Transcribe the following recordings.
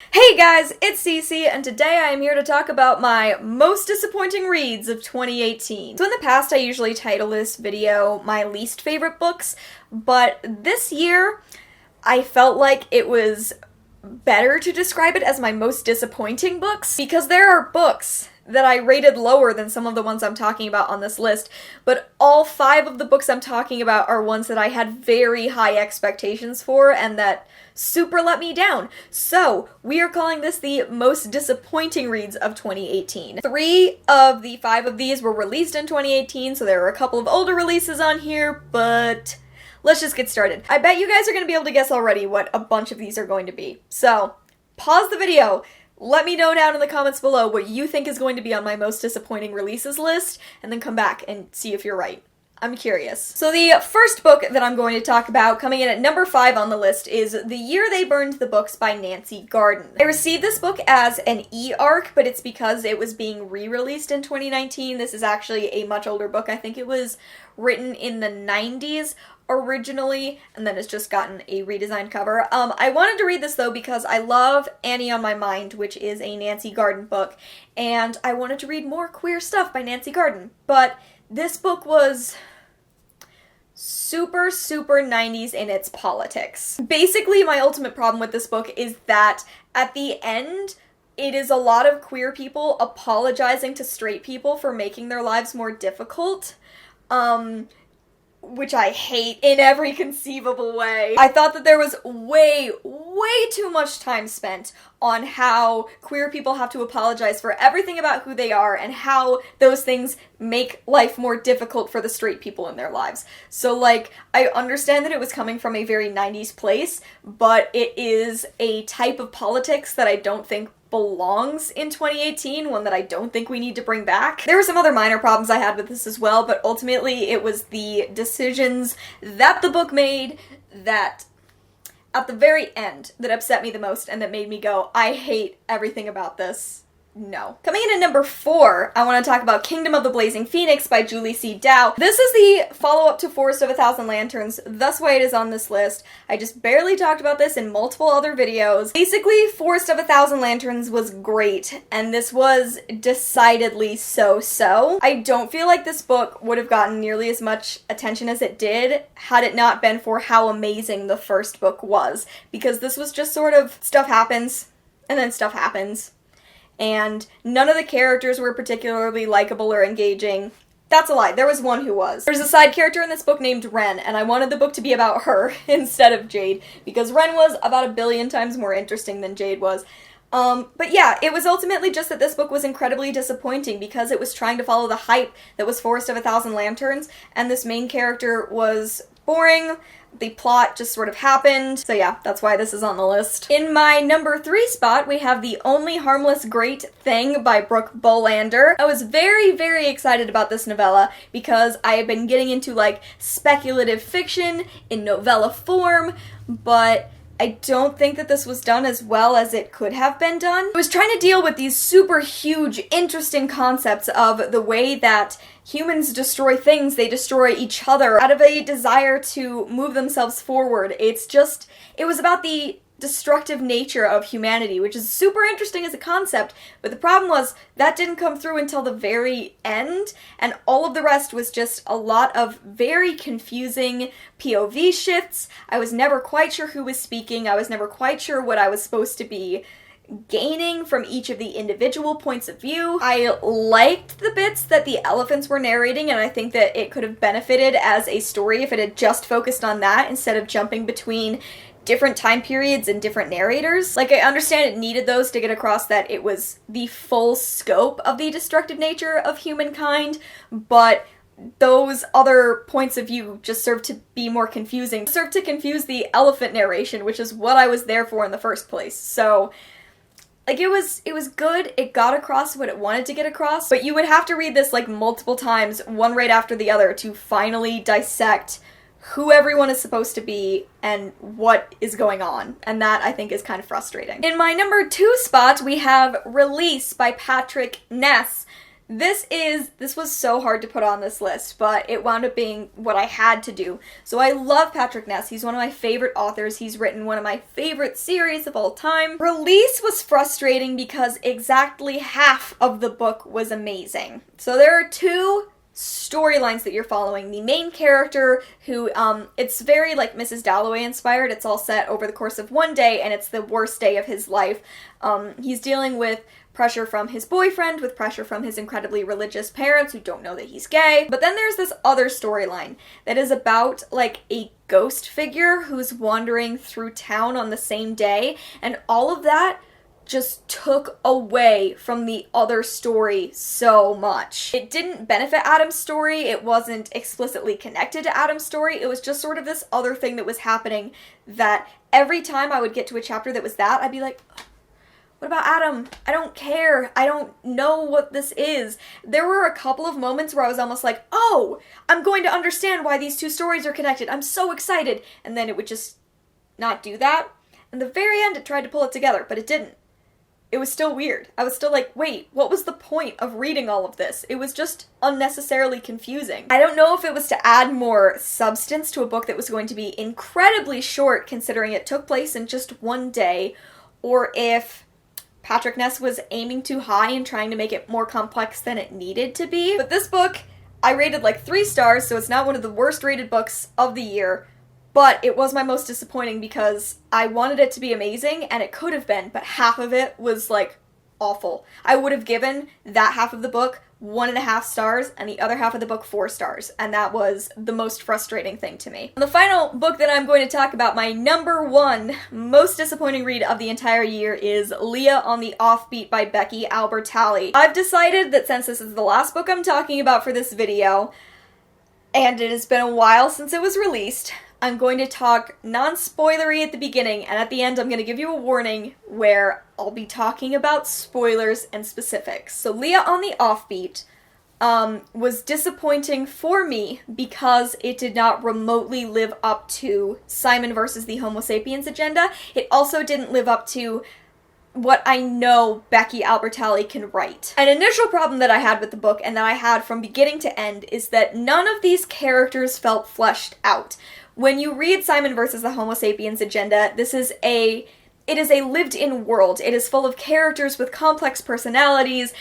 Hey guys, it's Cece, and today I am here to talk about my most disappointing reads of 2018. So in the past, I usually title this video my least favorite books, but this year, I felt like it was better to describe it as my most disappointing books, because there are books that I rated lower than some of the ones I'm talking about on this list, but all 5 of the books I'm talking about are ones that I had very high expectations for and that super let me down. So, we are calling this the most disappointing reads of 2018. 3 of the 5 of these were released in 2018, so there are a couple of older releases on here, but let's just get started. I bet you guys are going to be able to guess already what a bunch of these are going to be. So, pause the video. Let me know down in the comments below what you think is going to be on my most disappointing releases list, and then come back and see if you're right. I'm curious. So the first book that I'm going to talk about, coming in at number 5 on the list, is The Year They Burned the Books by Nancy Garden. I received this book as an e-arc, but it's because it was being re-released in 2019. This is actually a much older book. I think it was written in the 90s originally, and then it's just gotten a redesigned cover. I wanted to read this though because I love Annie on My Mind, which is a Nancy Garden book, and I wanted to read more queer stuff by Nancy Garden, but this book was super 90s in its politics. Basically, my ultimate problem with this book is that at the end, it is a lot of queer people apologizing to straight people for making their lives more difficult. Which I hate in every conceivable way. I thought that there was way too much time spent on how queer people have to apologize for everything about who they are and how those things make life more difficult for the straight people in their lives. So, like, I understand that it was coming from a very 90s place, but it is a type of politics that I don't think belongs in 2018, one that I don't think we need to bring back. There were some other minor problems I had with this as well, but ultimately it was the decisions that the book made that at the very end that upset me the most and that made me go, I hate everything about this. No. Coming in at number 4, I want to talk about Kingdom of the Blazing Phoenix by Julie C. Dow. This is the follow-up to Forest of a Thousand Lanterns, thus why it is on this list. I just barely talked about this in multiple other videos. Basically, Forest of a Thousand Lanterns was great, and this was decidedly so-so. I don't feel like this book would have gotten nearly as much attention as it did had it not been for how amazing the first book was, because this was just sort of stuff happens, and then stuff happens. And none of the characters were particularly likable or engaging. That's a lie. There was one who was. There's a side character in this book named Ren, and I wanted the book to be about her instead of Jade, because Ren was about 1 billion times more interesting than Jade was. But yeah, it was ultimately just that this book was incredibly disappointing because it was trying to follow the hype that was Forest of a Thousand Lanterns, and this main character was boring. The plot just sort of happened. So yeah, that's why this is on the list. In my number 3 spot, we have The Only Harmless Great Thing by Brooke Bolander. I was very excited about this novella because I had been getting into like speculative fiction in novella form, but I don't think that this was done as well as it could have been done. It was trying to deal with these super huge, interesting concepts of the way that humans destroy things, they destroy each other out of a desire to move themselves forward. It was about the destructive nature of humanity, which is super interesting as a concept, but the problem was that didn't come through until the very end, and all of the rest was just a lot of very confusing POV shifts. I was never quite sure who was speaking, I was never quite sure what I was supposed to be gaining from each of the individual points of view. I liked the bits that the elephants were narrating, and I think that it could have benefited as a story if it had just focused on that instead of jumping between different time periods and different narrators. Like, I understand it needed those to get across that it was the full scope of the destructive nature of humankind, but those other points of view just served to be more confusing. Served to confuse the elephant narration, which is what I was there for in the first place. So, like, it was good, it got across what it wanted to get across, but you would have to read this, like, multiple times, one right after the other, to finally dissect who everyone is supposed to be and what is going on, and that I think is kind of frustrating. In my number 2 spot, we have Release by Patrick Ness. This was so hard to put on this list, but it wound up being what I had to do. So I love Patrick Ness. He's one of my favorite authors. He's written one of my favorite series of all time. Release was frustrating because exactly half of the book was amazing. So there are two storylines that you're following. The main character who, it's very like Mrs. Dalloway inspired. It's all set over the course of one day, and it's the worst day of his life. He's dealing with pressure from his boyfriend, with pressure from his incredibly religious parents who don't know that he's gay. But then there's this other storyline that is about like a ghost figure who's wandering through town on the same day, and all of that just took away from the other story so much. It didn't benefit Adam's story, it wasn't explicitly connected to Adam's story, it was just sort of this other thing that was happening that every time I would get to a chapter that was that, I'd be like, what about Adam? I don't care. I don't know what this is. There were a couple of moments where I was almost like, oh, I'm going to understand why these two stories are connected. I'm so excited. And then it would just not do that. And the very end, it tried to pull it together, but it didn't. It was still weird. I was still like, wait, what was the point of reading all of this? It was just unnecessarily confusing. I don't know if it was to add more substance to a book that was going to be incredibly short, considering it took place in just one day, or if Patrick Ness was aiming too high and trying to make it more complex than it needed to be. But this book, I rated like 3 stars, so it's not one of the worst rated books of the year, but it was my most disappointing because I wanted it to be amazing, and it could have been, but half of it was like awful. I would have given that half of the book 1.5 stars and the other half of the book 4 stars, and that was the most frustrating thing to me. The final book that I'm going to talk about, my number 1 most disappointing read of the entire year, is Leah on the Offbeat by Becky Albertalli. I've decided that since this is the last book I'm talking about for this video, and it has been a while since it was released, I'm going to talk non-spoilery at the beginning, and at the end I'm going to give you a warning where I'll be talking about spoilers and specifics. So Leah on the Offbeat was disappointing for me because it did not remotely live up to Simon versus the Homo sapiens agenda. It also didn't live up to what I know Becky Albertalli can write. An initial problem that I had with the book, and that I had from beginning to end, is that none of these characters felt fleshed out. When you read Simon versus the Homo sapiens agenda, it is a lived-in world. It is full of characters with complex personalities,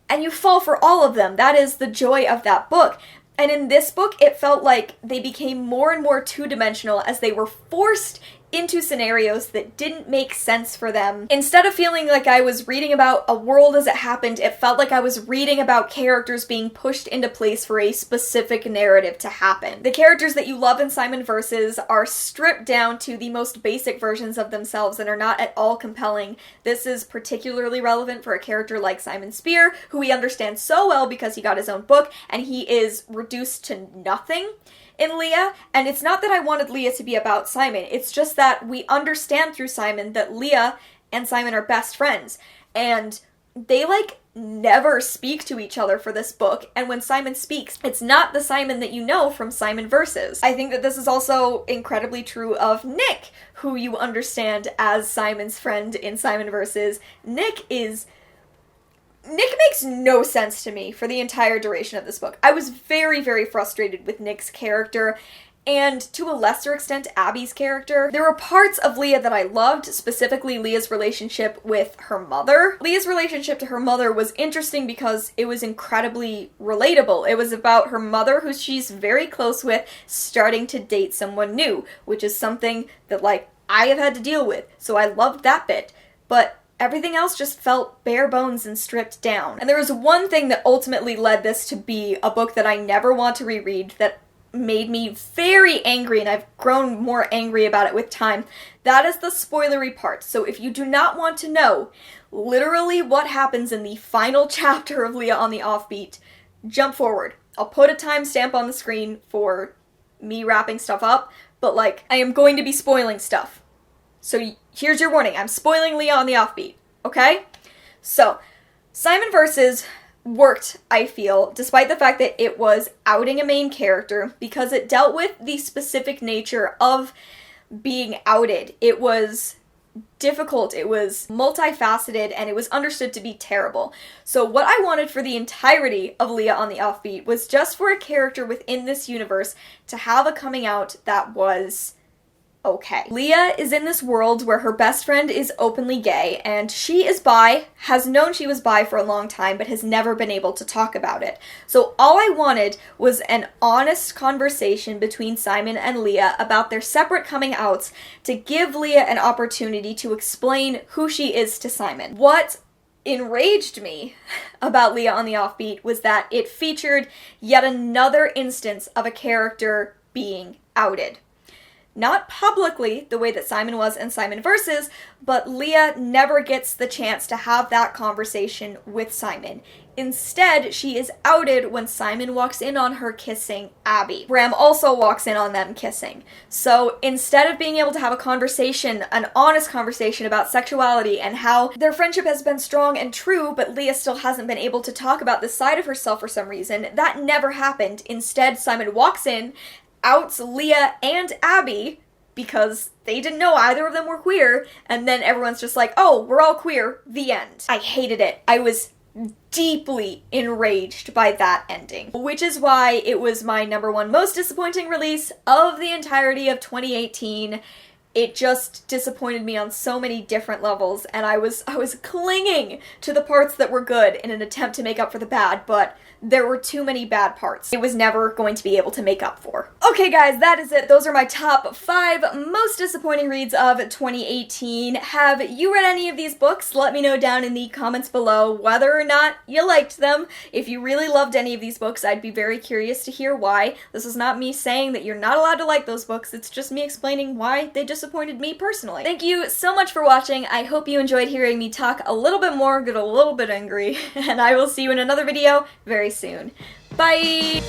and you fall for all of them. That is the joy of that book. And in this book, it felt like they became more and more two-dimensional as they were forced into scenarios that didn't make sense for them. Instead of feeling like I was reading about a world as it happened, it felt like I was reading about characters being pushed into place for a specific narrative to happen. The characters that you love in Simon Versus are stripped down to the most basic versions of themselves and are not at all compelling. This is particularly relevant for a character like Simon Spear, who we understand so well because he got his own book, and he is reduced to nothing in Leah. And it's not that I wanted Leah to be about Simon, it's just that we understand through Simon that Leah and Simon are best friends, and they like never speak to each other for this book, and when Simon speaks, it's not the Simon that you know from Simon Versus. I think that this is also incredibly true of Nick, who you understand as Simon's friend in Simon Versus. Nick makes no sense to me for the entire duration of this book. I was very, very frustrated with Nick's character, and to a lesser extent, Abby's character. There were parts of Leah that I loved, specifically Leah's relationship with her mother. Leah's relationship to her mother was interesting because it was incredibly relatable. It was about her mother, who she's very close with, starting to date someone new, which is something that, like, I have had to deal with, so I loved that bit. But everything else just felt bare bones and stripped down. And there was one thing that ultimately led this to be a book that I never want to reread, that made me very angry, and I've grown more angry about it with time. That is the spoilery part. So if you do not want to know literally what happens in the final chapter of Leah on the Offbeat, jump forward. I'll put a timestamp on the screen for me wrapping stuff up, but like, I am going to be spoiling stuff. So here's your warning, I'm spoiling Leah on the Offbeat, okay? So, Simon Versus worked, I feel, despite the fact that it was outing a main character, because it dealt with the specific nature of being outed. It was difficult, it was multifaceted, and it was understood to be terrible. So what I wanted for the entirety of Leah on the Offbeat was just for a character within this universe to have a coming out that was okay. Leah is in this world where her best friend is openly gay, and she is bi, has known she was bi for a long time, but has never been able to talk about it. So all I wanted was an honest conversation between Simon and Leah about their separate coming outs to give Leah an opportunity to explain who she is to Simon. What enraged me about Leah on the Offbeat was that it featured yet another instance of a character being outed. Not publicly, the way that Simon was in Simon Versus, but Leah never gets the chance to have that conversation with Simon. Instead, she is outed when Simon walks in on her kissing Abby. Bram also walks in on them kissing. So instead of being able to have a conversation, an honest conversation about sexuality and how their friendship has been strong and true, but Leah still hasn't been able to talk about this side of herself for some reason, that never happened. Instead, Simon walks in, outs Leah and Abby because they didn't know either of them were queer, and then everyone's just like, oh, we're all queer, the end. I hated it. I was deeply enraged by that ending, which is why it was my #1 most disappointing release of the entirety of 2018. It just disappointed me on so many different levels, and I was clinging to the parts that were good in an attempt to make up for the bad, but there were too many bad parts it was never going to be able to make up for. Okay guys, that is it. Those are my top 5 most disappointing reads of 2018. Have you read any of these books? Let me know down in the comments below whether or not you liked them. If you really loved any of these books, I'd be very curious to hear why. This is not me saying that you're not allowed to like those books, it's just me explaining why they disappointed me personally. Thank you so much for watching. I hope you enjoyed hearing me talk a little bit more, get a little bit angry, and I will see you in another video very soon. Bye!